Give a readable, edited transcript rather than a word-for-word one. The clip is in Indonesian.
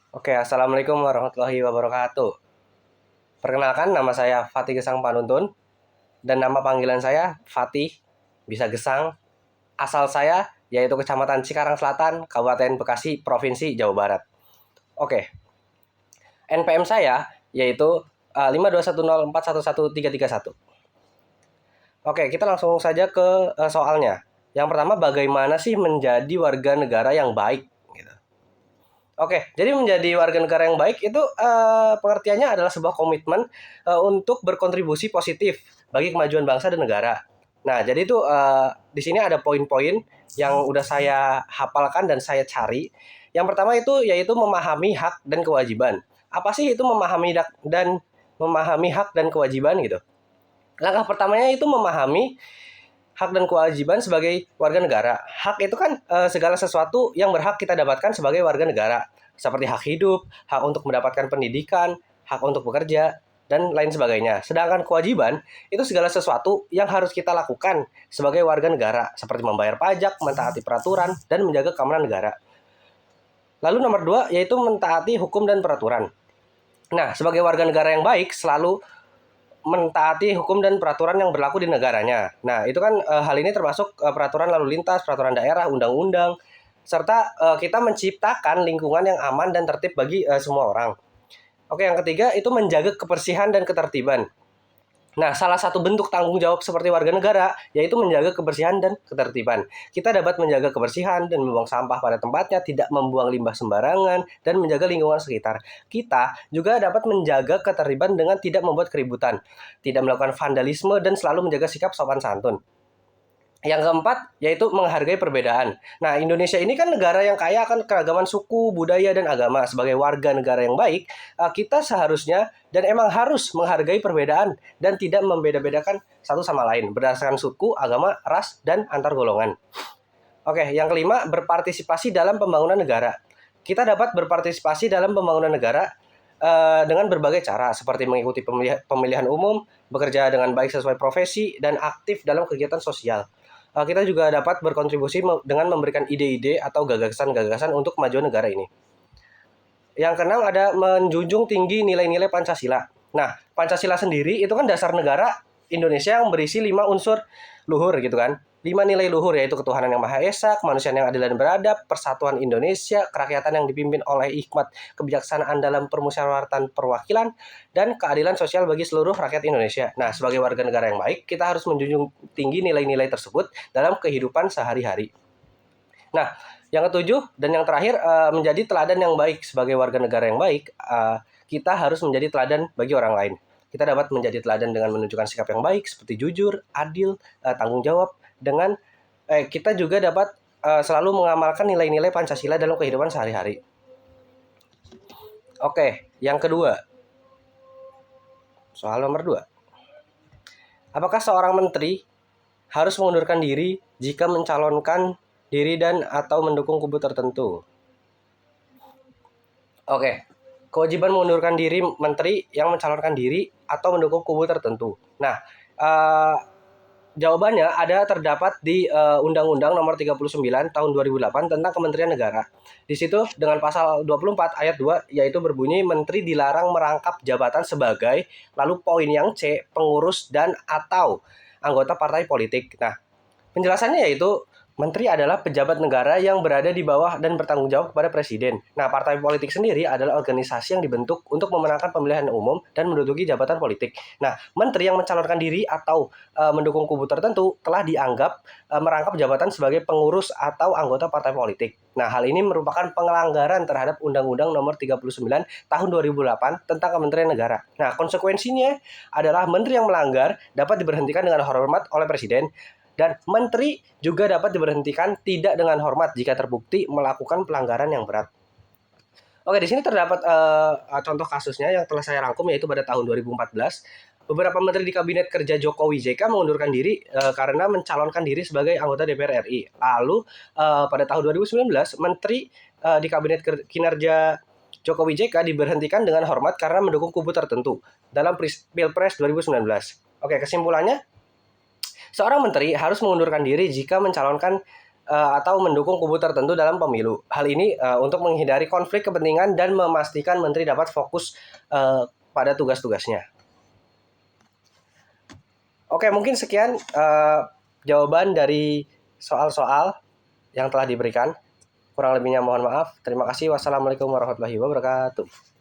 Oke, Assalamualaikum warahmatullahi wabarakatuh. Perkenalkan, nama saya Fatih Gesang Panuntun, dan nama panggilan saya Fatih, bisa Gesang. Asal saya yaitu Kecamatan Cikarang Selatan, Kabupaten Bekasi, Provinsi Jawa Barat. Oke, NPM saya yaitu 5210411331. Oke, kita langsung saja ke soalnya. Yang pertama, bagaimana sih menjadi warga negara yang baik? Gitu. Oke, jadi menjadi warga negara yang baik itu pengertiannya adalah sebuah komitmen untuk berkontribusi positif bagi kemajuan bangsa dan negara. Nah, jadi itu di sini ada poin-poin yang udah saya hafalkan dan saya cari. Yang pertama itu yaitu memahami hak dan kewajiban. Apa sih itu memahami hak dan kewajiban gitu? Langkah pertamanya itu memahami hak dan kewajiban sebagai warga negara. Hak itu kan segala sesuatu yang berhak kita dapatkan sebagai warga negara, seperti hak hidup, hak untuk mendapatkan pendidikan, hak untuk bekerja, dan lain sebagainya. Sedangkan kewajiban itu segala sesuatu yang harus kita lakukan sebagai warga negara, seperti membayar pajak, mentaati peraturan, dan menjaga keamanan negara. Lalu nomor dua yaitu mentaati hukum dan peraturan. Nah, sebagai warga negara yang baik selalu mentaati hukum dan peraturan yang berlaku di negaranya. Nah, itu kan hal ini termasuk peraturan lalu lintas, peraturan daerah, undang-undang, serta kita menciptakan lingkungan yang aman dan tertib bagi semua orang. Oke, yang ketiga itu menjaga kebersihan dan ketertiban. Nah, salah satu bentuk tanggung jawab seperti warga negara yaitu menjaga kebersihan dan ketertiban. Kita dapat menjaga kebersihan dan membuang sampah pada tempatnya, tidak membuang limbah sembarangan, dan menjaga lingkungan sekitar. Kita juga dapat menjaga ketertiban dengan tidak membuat keributan, tidak melakukan vandalisme, dan selalu menjaga sikap sopan santun. Yang keempat, yaitu menghargai perbedaan. Nah, Indonesia ini kan negara yang kaya akan keragaman suku, budaya, dan agama. Sebagai warga negara yang baik, kita seharusnya dan emang harus menghargai perbedaan dan tidak membeda-bedakan satu sama lain berdasarkan suku, agama, ras, dan antar golongan. Oke, yang kelima, berpartisipasi dalam pembangunan negara. Kita dapat berpartisipasi dalam pembangunan negara dengan berbagai cara, seperti mengikuti pemilihan umum, bekerja dengan baik sesuai profesi, dan aktif dalam kegiatan sosial. Kita juga dapat berkontribusi dengan memberikan ide-ide atau gagasan-gagasan untuk kemajuan negara ini. Yang keenam ada menjunjung tinggi nilai-nilai Pancasila. Nah, Pancasila sendiri itu kan dasar negara Indonesia yang berisi 5 unsur luhur gitu kan. 5 nilai luhur yaitu ketuhanan yang Maha Esa, kemanusiaan yang adil dan beradab, persatuan Indonesia, kerakyatan yang dipimpin oleh hikmat kebijaksanaan dalam permusyawaratan perwakilan, dan keadilan sosial bagi seluruh rakyat Indonesia. Nah, sebagai warga negara yang baik, kita harus menjunjung tinggi nilai-nilai tersebut dalam kehidupan sehari-hari. Nah, yang ketujuh dan yang terakhir menjadi teladan yang baik. Sebagai warga negara yang baik, kita harus menjadi teladan bagi orang lain. Kita dapat menjadi teladan dengan menunjukkan sikap yang baik seperti jujur, adil, tanggung jawab. Dengan kita juga dapat selalu mengamalkan nilai-nilai Pancasila dalam kehidupan sehari-hari. Oke, yang kedua. Soal nomor 2. Apakah seorang menteri harus mengundurkan diri jika mencalonkan diri dan atau mendukung kubu tertentu? Oke, kewajiban mengundurkan diri menteri yang mencalonkan diri atau mendukung kubu tertentu. Nah, jawabannya terdapat di Undang-Undang Nomor 39 Tahun 2008 tentang Kementerian Negara. Di situ dengan pasal 24 ayat 2 yaitu berbunyi menteri dilarang merangkap jabatan sebagai, lalu poin yang C, pengurus dan atau anggota partai politik. Nah, penjelasannya yaitu menteri adalah pejabat negara yang berada di bawah dan bertanggung jawab kepada presiden. Nah, partai politik sendiri adalah organisasi yang dibentuk untuk memenangkan pemilihan umum dan menduduki jabatan politik. Nah, menteri yang mencalonkan diri atau mendukung kubu tertentu telah dianggap merangkap jabatan sebagai pengurus atau anggota partai politik. Nah, hal ini merupakan pelanggaran terhadap Undang-Undang Nomor 39 Tahun 2008 tentang Kementerian Negara. Nah, konsekuensinya adalah menteri yang melanggar dapat diberhentikan dengan hormat oleh presiden. Dan menteri juga dapat diberhentikan tidak dengan hormat jika terbukti melakukan pelanggaran yang berat. Oke, di sini terdapat contoh kasusnya yang telah saya rangkum yaitu pada tahun 2014. Beberapa menteri di Kabinet Kerja Jokowi JK mengundurkan diri karena mencalonkan diri sebagai anggota DPR RI. Lalu pada tahun 2019, menteri di Kabinet Kinerja Jokowi JK diberhentikan dengan hormat karena mendukung kubu tertentu dalam Pilpres 2019. Oke, kesimpulannya, seorang menteri harus mengundurkan diri jika mencalonkan atau mendukung kubu tertentu dalam pemilu. Hal ini untuk menghindari konflik kepentingan dan memastikan menteri dapat fokus pada tugas-tugasnya. Oke, mungkin sekian jawaban dari soal-soal yang telah diberikan. Kurang lebihnya mohon maaf. Terima kasih. Wassalamualaikum warahmatullahi wabarakatuh.